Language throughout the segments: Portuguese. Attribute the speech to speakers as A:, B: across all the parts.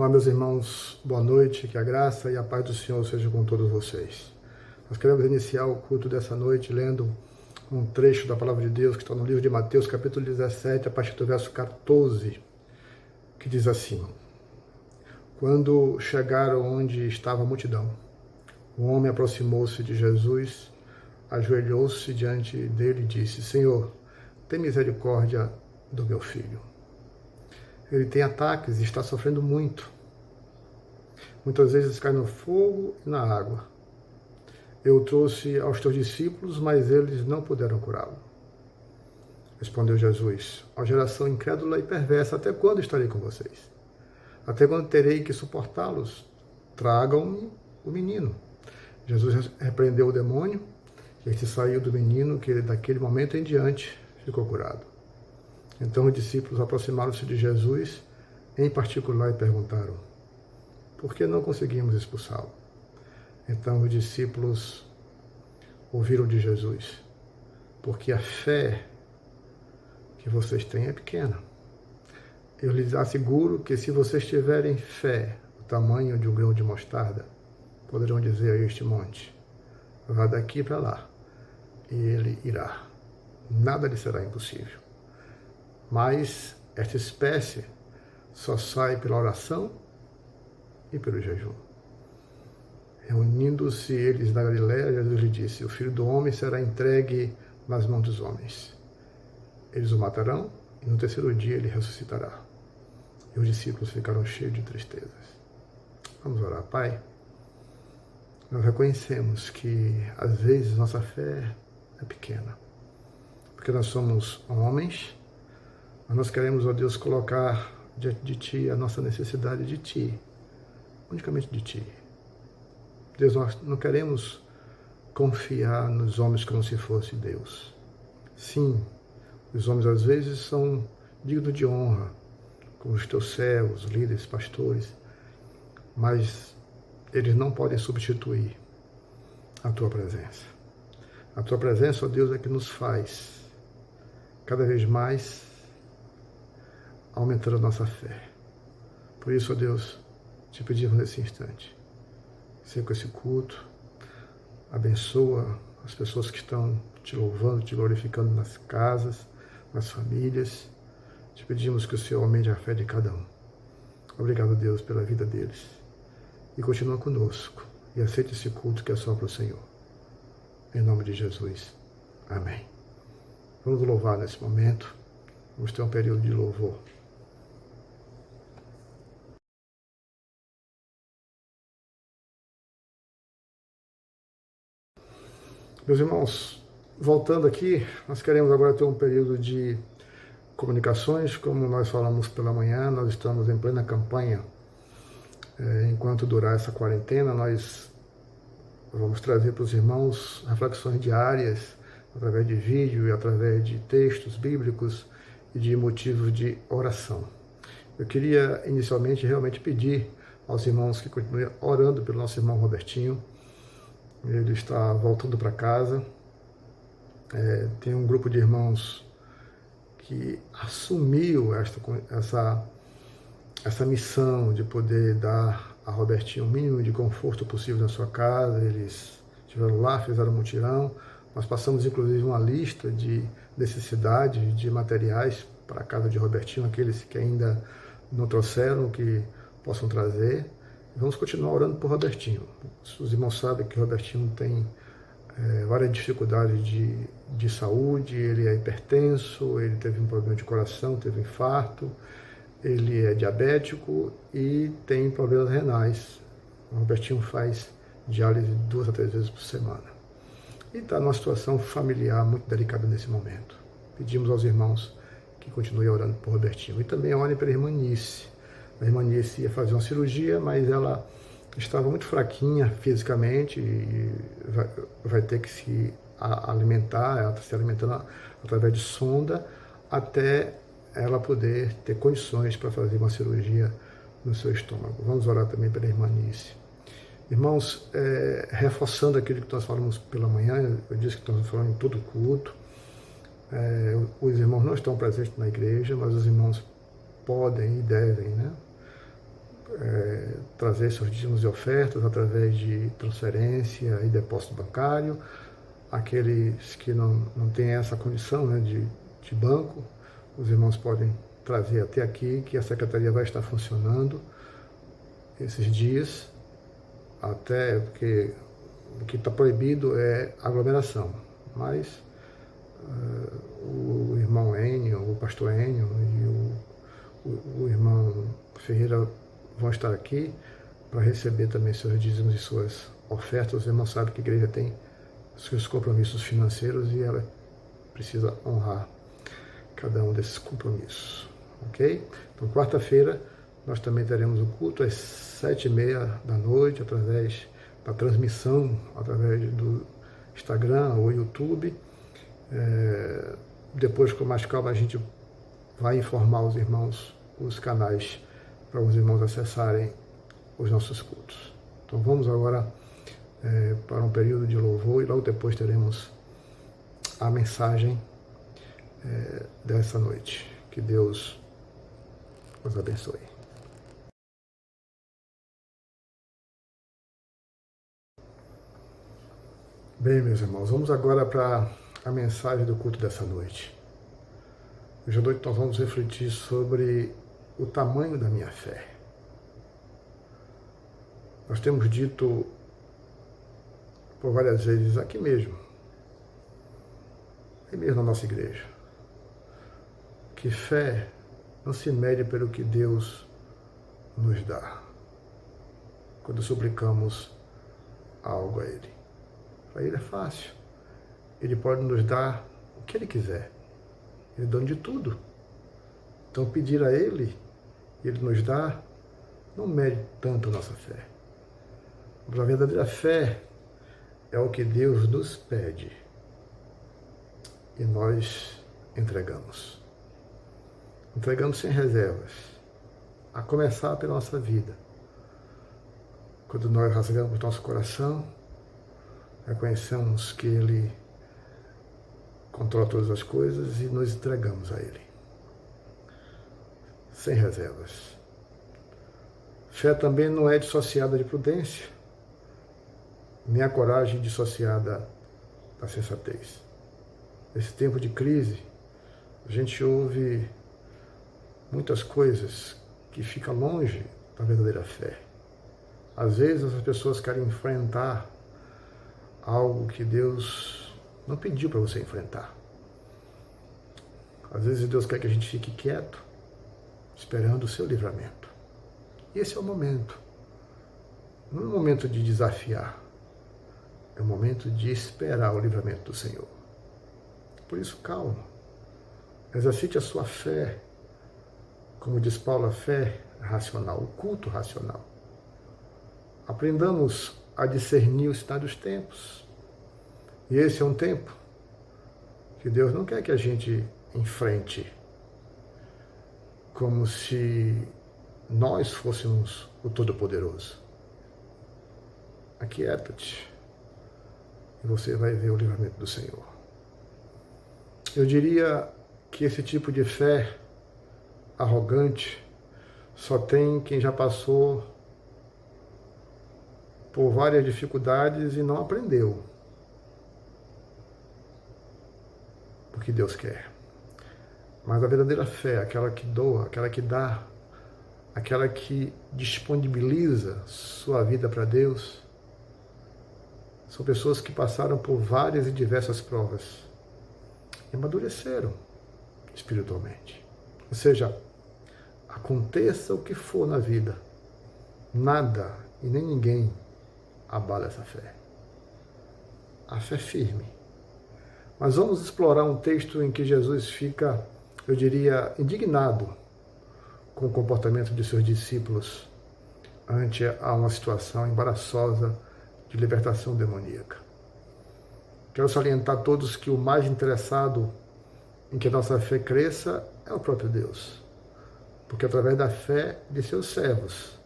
A: Olá, meus irmãos, boa noite, que a graça e a paz do Senhor sejam com todos vocês. Nós queremos iniciar o culto dessa noite lendo um trecho da Palavra de Deus que está no livro de Mateus, capítulo 17, a partir do verso 14, que diz assim: Quando chegaram onde estava a multidão, o homem aproximou-se de Jesus, ajoelhou-se diante dele e disse: Senhor, tem misericórdia do meu filho. Ele tem ataques e está sofrendo muito. Muitas vezes cai no fogo e na água. Eu trouxe aos teus discípulos, mas eles não puderam curá-lo. Respondeu Jesus: Ó geração incrédula e perversa, até quando estarei com vocês? Até quando terei que suportá-los? Tragam-me o menino. Jesus repreendeu o demônio, este saiu do menino, que daquele momento em diante ficou curado. Então os discípulos aproximaram-se de Jesus, em particular, e perguntaram: por que não conseguimos expulsá-lo? Então os discípulos ouviram de Jesus: porque a fé que vocês têm é pequena. Eu lhes asseguro que se vocês tiverem fé, o tamanho de um grão de mostarda, poderão dizer a este monte: vá daqui para lá, e ele irá. Nada lhe será impossível. Mas esta espécie só sai pela oração e pelo jejum. Reunindo-se eles na Galiléia, Jesus lhe disse: o Filho do Homem será entregue nas mãos dos homens. Eles o matarão e no terceiro dia ele ressuscitará. E os discípulos ficaram cheios de tristezas. Vamos orar. Pai, nós reconhecemos que às vezes nossa fé é pequena, porque nós somos homens, mas nós queremos, ó Deus, colocar diante de Ti a nossa necessidade de Ti, unicamente de Ti. Deus, nós não queremos confiar nos homens como se fosse Deus. Sim, os homens às vezes são dignos de honra, como os teus servos, líderes, pastores, mas eles não podem substituir a tua presença. A tua presença, ó Deus, é que nos faz cada vez mais aumentar a nossa fé. Por isso, ó Deus, te pedimos nesse instante: seja com esse culto, abençoa as pessoas que estão te louvando, te glorificando nas casas, nas famílias. Te pedimos que o Senhor aumente a fé de cada um. Obrigado, Deus, pela vida deles. E continua conosco. E aceite esse culto que é só para o Senhor. Em nome de Jesus. Amém. Vamos louvar nesse momento. Vamos ter um período de louvor. Meus irmãos, voltando aqui, nós queremos agora ter um período de comunicações. Como nós falamos pela manhã, nós estamos em plena campanha. Enquanto durar essa quarentena, nós vamos trazer para os irmãos reflexões diárias, através de vídeo e através de textos bíblicos e de motivos de oração. Eu queria inicialmente realmente pedir aos irmãos que continuem orando pelo nosso irmão Robertinho. Ele está voltando para casa. Tem um grupo de irmãos que assumiu essa missão de poder dar a Robertinho o mínimo de conforto possível na sua casa. Eles estiveram lá, fizeram um mutirão. Nós passamos inclusive uma lista de necessidades de materiais para a casa de Robertinho, aqueles que ainda não trouxeram, que possam trazer. Vamos continuar orando por Robertinho. Os irmãos sabem que Robertinho tem várias dificuldades de saúde. Ele é hipertenso, ele teve um problema de coração, teve um infarto, ele é diabético e tem problemas renais. O Robertinho faz diálise 2 a 3 vezes por semana. E está numa situação familiar muito delicada nesse momento. Pedimos aos irmãos que continuem orando por Robertinho. E também orem pela irmã Nice. A irmã Nice ia fazer uma cirurgia, mas ela estava muito fraquinha fisicamente e vai ter que se alimentar. Ela está se alimentando através de sonda até ela poder ter condições para fazer uma cirurgia no seu estômago. Vamos orar também pela irmã Nice. Irmãos, reforçando aquilo que nós falamos pela manhã, eu disse que nós falamos em todo culto. Os irmãos não estão presentes na igreja, mas os irmãos podem e devem, né, trazer seus dízimos e ofertas através de transferência e depósito bancário. Aqueles que não têm essa condição, né, de banco, os irmãos podem trazer até aqui, que a secretaria vai estar funcionando esses dias, até porque o que está proibido é aglomeração, mas o irmão Enio, o pastor Enio e o irmão Ferreira vão estar aqui para receber também seus dízimos e suas ofertas. Os irmãos sabem que a igreja tem seus compromissos financeiros e ela precisa honrar cada um desses compromissos, ok? Então, quarta-feira, nós também teremos o culto às 7h30 da noite, através da transmissão, através do Instagram ou YouTube. Depois, com mais calma, a gente vai informar os irmãos, os canais, para os irmãos acessarem os nossos cultos. Então, vamos agora para um período de louvor e logo depois teremos a mensagem dessa noite. Que Deus os abençoe. Bem, meus irmãos, vamos agora para a mensagem do culto dessa noite. Hoje à noite nós vamos refletir sobre o tamanho da minha fé. Nós temos dito por várias vezes aqui mesmo na nossa igreja, que fé não se mede pelo que Deus nos dá quando suplicamos algo a Ele. Para Ele é fácil. Ele pode nos dar o que Ele quiser. Ele é dono de tudo. Então pedir a Ele e Ele nos dá não mede tanto a nossa fé. Mas a verdadeira fé é o que Deus nos pede e nós entregamos. Entregamos sem reservas, a começar pela nossa vida. Quando nós rasgamos nosso coração, reconhecemos que Ele controla todas as coisas e nos entregamos a Ele, sem reservas. Fé também não é dissociada de prudência, nem a coragem dissociada da sensatez. Nesse tempo de crise, a gente ouve muitas coisas que ficam longe da verdadeira fé. Às vezes as pessoas querem enfrentar algo que Deus não pediu para você enfrentar. Às vezes Deus quer que a gente fique quieto, esperando o seu livramento. E esse é o momento. Não é o momento de desafiar, é o momento de esperar o livramento do Senhor. Por isso, calma. Exercite a sua fé. Como diz Paulo, a fé racional, o culto racional. Aprendamos a discernir o estado dos tempos. E esse é um tempo que Deus não quer que a gente enfrente como se nós fôssemos o Todo-Poderoso. Aquieta-te e você vai ver o livramento do Senhor. Eu diria que esse tipo de fé arrogante só tem quem já passou por várias dificuldades e não aprendeu o que Deus quer. Mas a verdadeira fé, aquela que doa, aquela que dá, aquela que disponibiliza sua vida para Deus, são pessoas que passaram por várias e diversas provas e amadureceram espiritualmente. Ou seja, aconteça o que for na vida, nada e nem ninguém abala essa fé. A fé firme. Mas vamos explorar um texto em que Jesus fica, eu diria, indignado com o comportamento de seus discípulos ante a uma situação embaraçosa de libertação demoníaca. Quero salientar a todos que o mais interessado em que a nossa fé cresça é o próprio Deus. Porque através da fé de seus servos,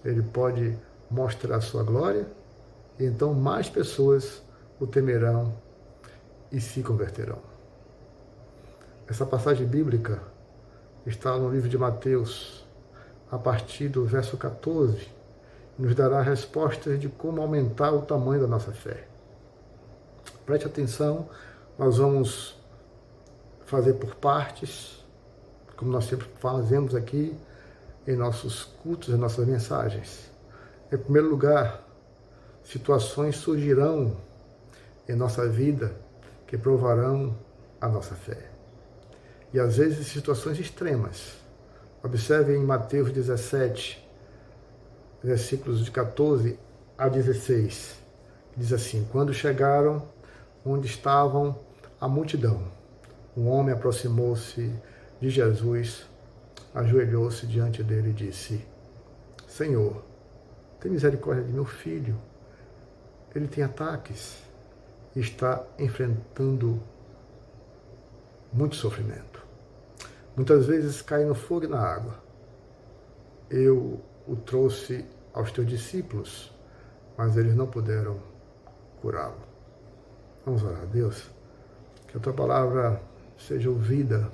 A: Ele pode mostrar a sua glória e então mais pessoas o temerão e se converterão. Essa passagem bíblica está no livro de Mateus, a partir do verso 14, nos dará respostas de como aumentar o tamanho da nossa fé. Preste atenção, nós vamos fazer por partes, como nós sempre fazemos aqui em nossos cultos, em nossas mensagens. Em primeiro lugar, situações surgirão em nossa vida que provarão a nossa fé. E às vezes situações extremas. Observe em Mateus 17, versículos de 14 a 16. Diz assim: quando chegaram onde estavam a multidão, um homem aproximou-se de Jesus, ajoelhou-se diante dele e disse: Senhor, tem misericórdia de meu filho. Ele tem ataques e está enfrentando muito sofrimento. Muitas vezes cai no fogo e na água. Eu o trouxe aos teus discípulos, mas eles não puderam curá-lo. Vamos orar a Deus, que a tua palavra seja ouvida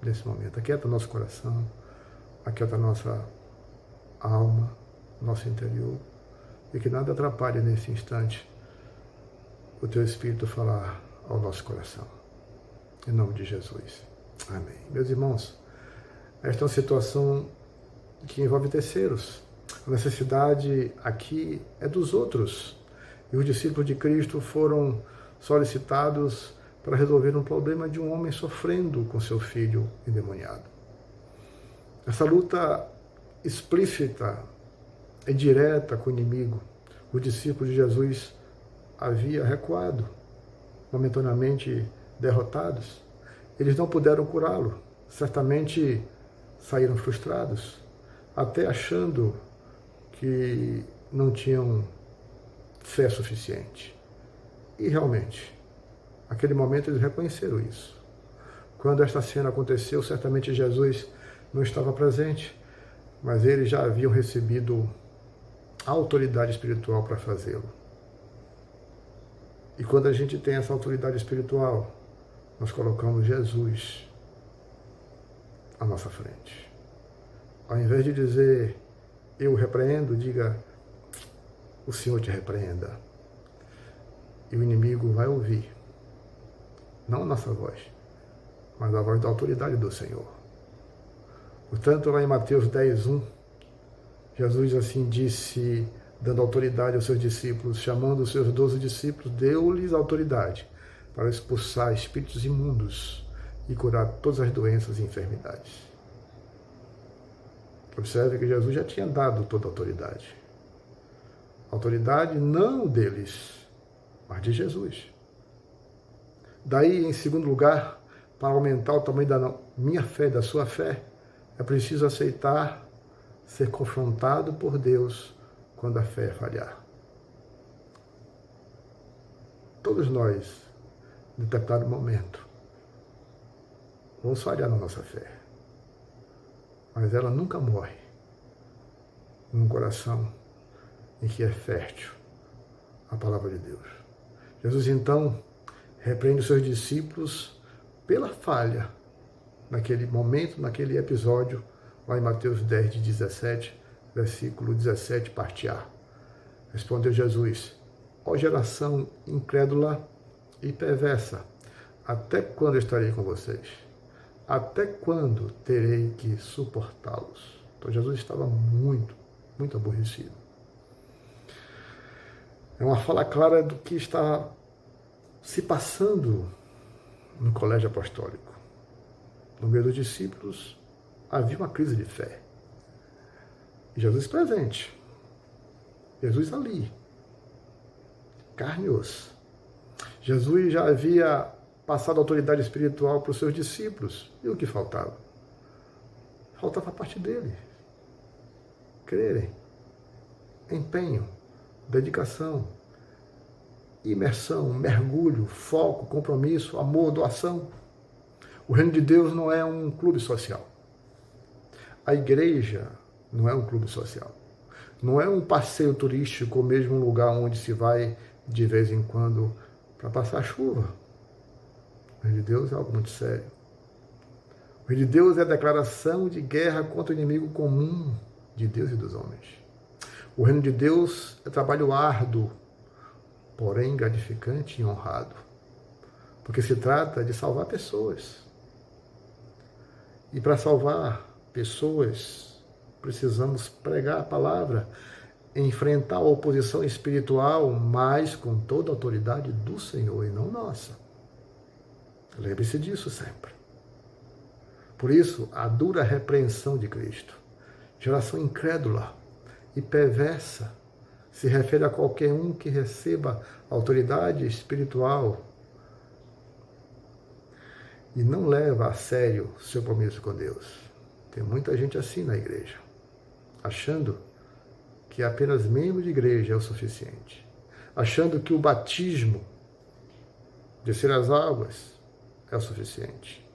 A: nesse momento. Aquieta o nosso coração, aquieta a nossa alma, nosso interior, e que nada atrapalhe nesse instante o teu Espírito falar ao nosso coração. Em nome de Jesus. Amém. Meus irmãos, esta é uma situação que envolve terceiros. A necessidade aqui é dos outros. E os discípulos de Cristo foram solicitados para resolver um problema de um homem sofrendo com seu filho endemoniado. Essa luta explícita e direta com o inimigo, os discípulos de Jesus havia recuado, momentaneamente derrotados. Eles não puderam curá-lo, certamente saíram frustrados, até achando que não tinham fé suficiente. E realmente, naquele momento eles reconheceram isso. Quando esta cena aconteceu, certamente Jesus não estava presente, mas eles já haviam recebido a autoridade espiritual para fazê-lo. E quando a gente tem essa autoridade espiritual, nós colocamos Jesus à nossa frente. Ao invés de dizer, eu repreendo, diga, o Senhor te repreenda. E o inimigo vai ouvir, não a nossa voz, mas a voz da autoridade do Senhor. Portanto, lá em Mateus 10:1, Jesus assim disse, dando autoridade aos seus discípulos, chamando os seus 12 discípulos, deu-lhes autoridade para expulsar espíritos imundos e curar todas as doenças e enfermidades. Observe que Jesus já tinha dado toda a autoridade. Autoridade não deles, mas de Jesus. Daí, em segundo lugar, para aumentar o tamanho da minha fé, da sua fé, é preciso aceitar ser confrontado por Deus quando a fé falhar. Todos nós, em determinado momento, vamos falhar na nossa fé. Mas ela nunca morre num coração em que é fértil a palavra de Deus. Jesus, então, repreende os seus discípulos pela falha naquele momento, naquele episódio, lá em Mateus 10, de 17, versículo 17, parte A. Respondeu Jesus, ó geração incrédula e perversa, até quando estarei com vocês? Até quando terei que suportá-los? Então Jesus estava muito aborrecido. É uma fala clara do que está se passando no colégio apostólico. No meio dos discípulos havia uma crise de fé. E Jesus presente. Jesus ali. Carne e osso. Jesus já havia passado autoridade espiritual para os seus discípulos. E o que faltava? Faltava a parte dele. Crerem. Empenho. Dedicação. Imersão. Mergulho. Foco. Compromisso. Amor. Doação. O reino de Deus não é um clube social. A igreja não é um clube social. Não é um passeio turístico ou mesmo um lugar onde se vai de vez em quando para passar chuva. O reino de Deus é algo muito sério. O reino de Deus é a declaração de guerra contra o inimigo comum, de Deus e dos homens. O reino de Deus é trabalho árduo, porém gratificante e honrado, porque se trata de salvar pessoas. E para salvar pessoas, precisamos pregar a palavra, enfrentar a oposição espiritual, mas com toda a autoridade do Senhor e não nossa. Lembre-se disso sempre. Por isso, a dura repreensão de Cristo, geração incrédula e perversa, se refere a qualquer um que receba autoridade espiritual e não leva a sério seu compromisso com Deus. Tem muita gente assim na igreja, achando que apenas membro de igreja é o suficiente, achando que o batismo, descer as águas, é o suficiente.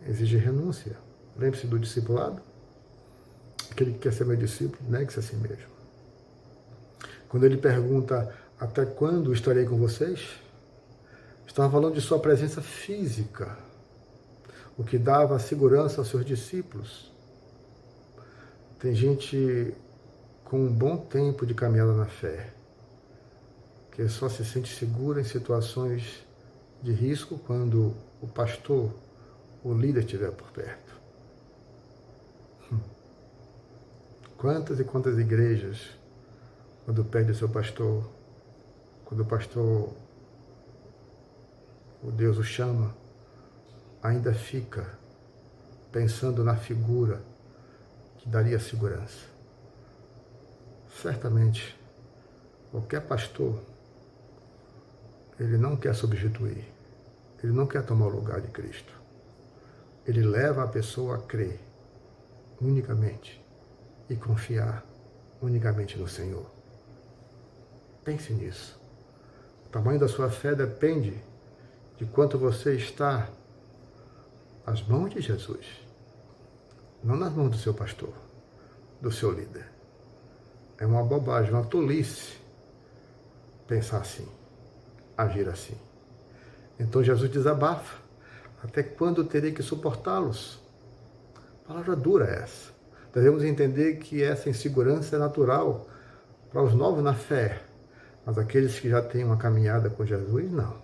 A: Exige renúncia. Lembre-se do discipulado. Aquele que quer ser meu discípulo, negue-se a si mesmo. Quando ele pergunta, até quando estarei com vocês? Estava falando de sua presença física, o que dava segurança aos seus discípulos. Tem gente com um bom tempo de caminhada na fé, que só se sente segura em situações de risco quando o pastor, o líder, estiver por perto. Quantas e quantas igrejas, quando perde o seu pastor, quando o pastor, o Deus o chama, ainda fica pensando na figura que daria segurança. Certamente, qualquer pastor, ele não quer substituir, ele não quer tomar o lugar de Cristo. Ele leva a pessoa a crer unicamente e confiar unicamente no Senhor. Pense nisso. O tamanho da sua fé depende de quanto você está às mãos de Jesus, não nas mãos do seu pastor, do seu líder. É uma bobagem, uma tolice pensar assim, agir assim. Então Jesus desabafa. Até quando terei que suportá-los? Palavra dura essa. Devemos entender que essa insegurança é natural para os novos na fé, mas aqueles que já têm uma caminhada com Jesus, não.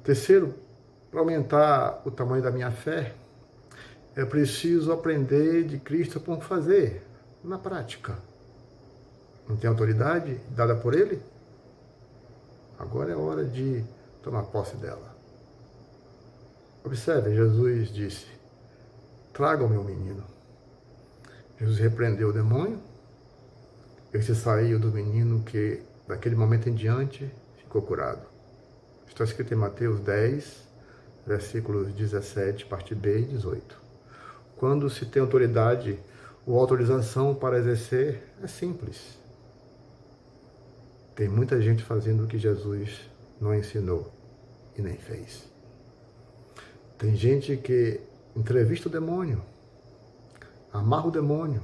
A: Terceiro, para aumentar o tamanho da minha fé, é preciso aprender de Cristo como fazer, na prática. Não tem autoridade dada por Ele? Agora é hora de tomar posse dela. Observe, Jesus disse, traga o meu menino. Jesus repreendeu o demônio, esse saiu do menino que, daquele momento em diante, ficou curado. Está escrito em Mateus 10, versículos 17, parte B e 18. Quando se tem autoridade ou autorização para exercer, é simples. Tem muita gente fazendo o que Jesus não ensinou e nem fez. Tem gente que entrevista o demônio, amarra o demônio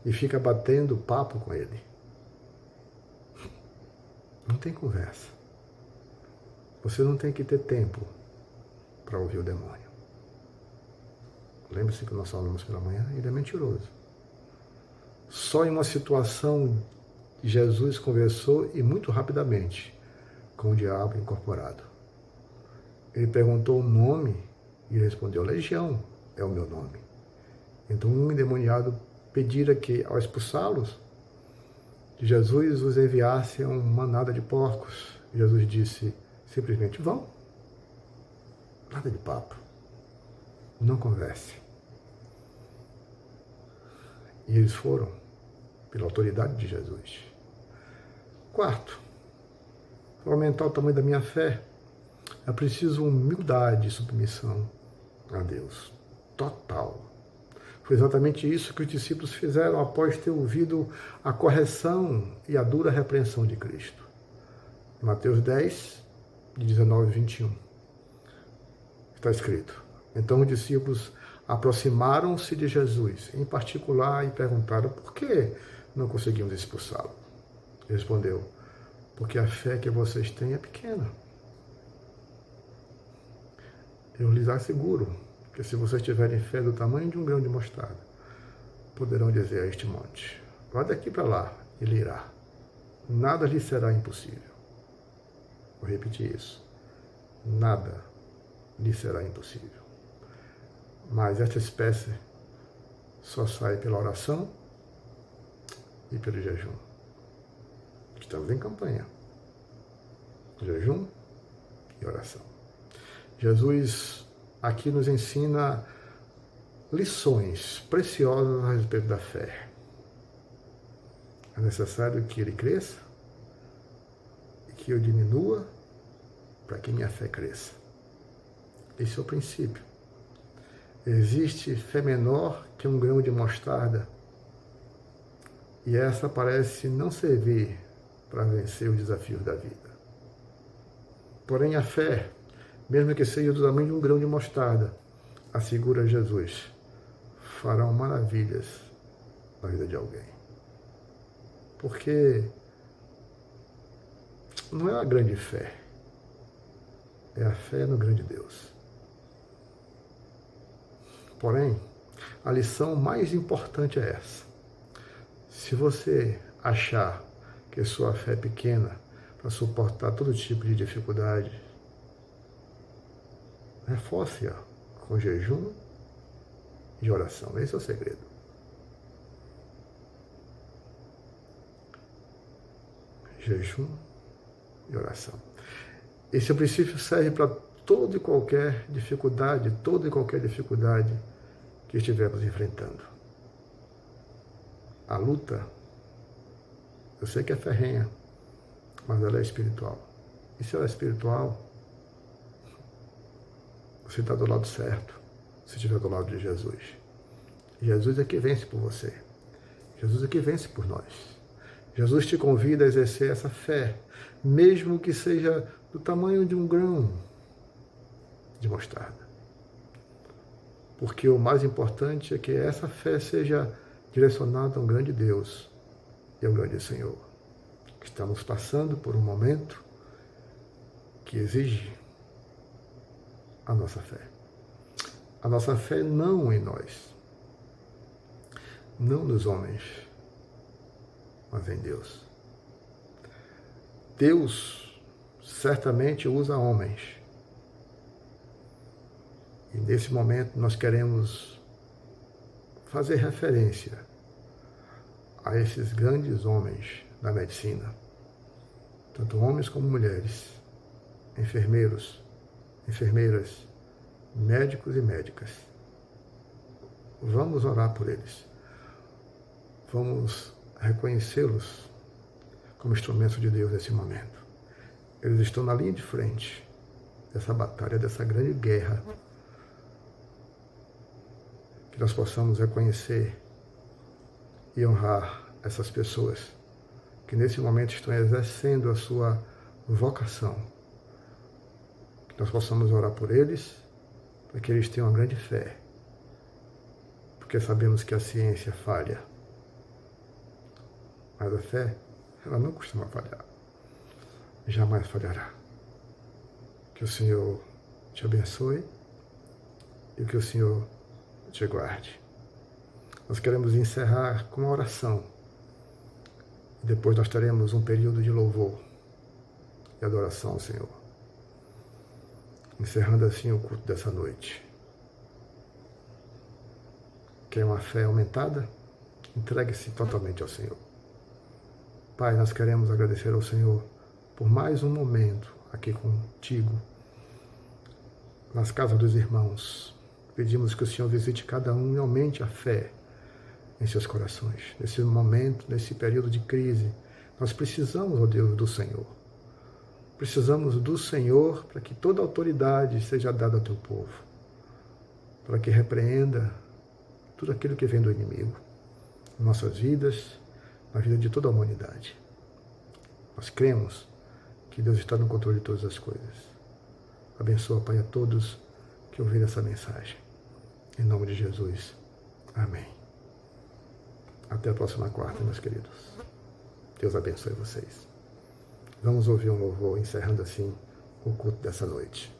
A: e fica batendo papo com ele. Não tem conversa. Você não tem que ter tempo para ouvir o demônio. Lembre-se que nós falamos pela manhã, ele é mentiroso. Só em uma situação Jesus conversou e muito rapidamente com o diabo incorporado. Ele perguntou o nome e ele respondeu, Legião é o meu nome. Então um endemoniado pedira que, ao expulsá-los, Jesus os enviasse a uma manada de porcos. Jesus disse simplesmente, vão. Nada de papo. Não converse. E eles foram pela autoridade de Jesus. Quarto, para aumentar o tamanho da minha fé, é preciso humildade e submissão a Deus. Total. Foi exatamente isso que os discípulos fizeram após ter ouvido a correção e a dura repreensão de Cristo. Mateus 10, de 19 a 21. Está escrito. Então os discípulos aproximaram-se de Jesus, em particular, e perguntaram por que não conseguimos expulsá-lo. Ele respondeu, porque a fé que vocês têm é pequena. Eu lhes asseguro que se vocês tiverem fé do tamanho de um grão de mostarda, poderão dizer a este monte, vá daqui para lá, ele irá. Nada lhe será impossível. Vou repetir isso. Nada lhe será impossível. Mas esta espécie só sai pela oração e pelo jejum. Estamos em campanha. Jejum e oração. Jesus aqui nos ensina lições preciosas a respeito da fé. É necessário que ele cresça e que eu diminua para que minha fé cresça. Esse é o princípio. Existe fé menor que um grão de mostarda e essa parece não servir para vencer os desafios da vida. Porém, a fé, mesmo que seja do tamanho de um grão de mostarda, assegura Jesus, farão maravilhas na vida de alguém. Porque não é a grande fé, é a fé no grande Deus. Porém, a lição mais importante é essa. Se você achar que sua fé é pequena para suportar todo tipo de dificuldade, reforce-a com jejum e oração. Esse é o segredo. Jejum e oração. Esse princípio serve para toda e qualquer dificuldade que estivermos enfrentando. A luta, eu sei que é ferrenha, mas ela é espiritual. E se ela é espiritual, você está do lado certo, se estiver do lado de Jesus. Jesus é que vence por você. Jesus é que vence por nós. Jesus te convida a exercer essa fé, mesmo que seja do tamanho de um grão de mostarda. Porque o mais importante é que essa fé seja direcionada a um grande Deus e ao grande Senhor. Estamos passando por um momento que exige a nossa fé. A nossa fé não em nós, não nos homens, mas em Deus. Deus certamente usa homens. E nesse momento nós queremos fazer referência a esses grandes homens da medicina, tanto homens como mulheres, enfermeiros, enfermeiras, médicos e médicas. Vamos orar por eles. Vamos reconhecê-los como instrumentos de Deus nesse momento. Eles estão na linha de frente dessa batalha, dessa grande guerra. Que nós possamos reconhecer e honrar essas pessoas que nesse momento estão exercendo a sua vocação. Que nós possamos orar por eles, para que eles tenham uma grande fé. Porque sabemos que a ciência falha. Mas a fé, ela não costuma falhar. Jamais falhará. Que o Senhor te abençoe e que o Senhor te guarde. Nós queremos encerrar com uma oração. Depois nós teremos um período de louvor e adoração ao Senhor. Encerrando assim o culto dessa noite. Quer uma fé aumentada? Entregue-se totalmente ao Senhor. Pai, nós queremos agradecer ao Senhor por mais um momento aqui contigo, nas casas dos irmãos. Pedimos que o Senhor visite cada um e aumente a fé em seus corações. Nesse momento, nesse período de crise, nós precisamos, ó Deus, do Senhor. Precisamos do Senhor para que toda autoridade seja dada ao teu povo, para que repreenda tudo aquilo que vem do inimigo, em nossas vidas, na vida de toda a humanidade. Nós cremos que Deus está no controle de todas as coisas. Abençoa, Pai, a todos que ouviram essa mensagem. Em nome de Jesus. Amém. Até a próxima quarta, meus queridos. Deus abençoe vocês. Vamos ouvir um louvor, encerrando assim o culto dessa noite.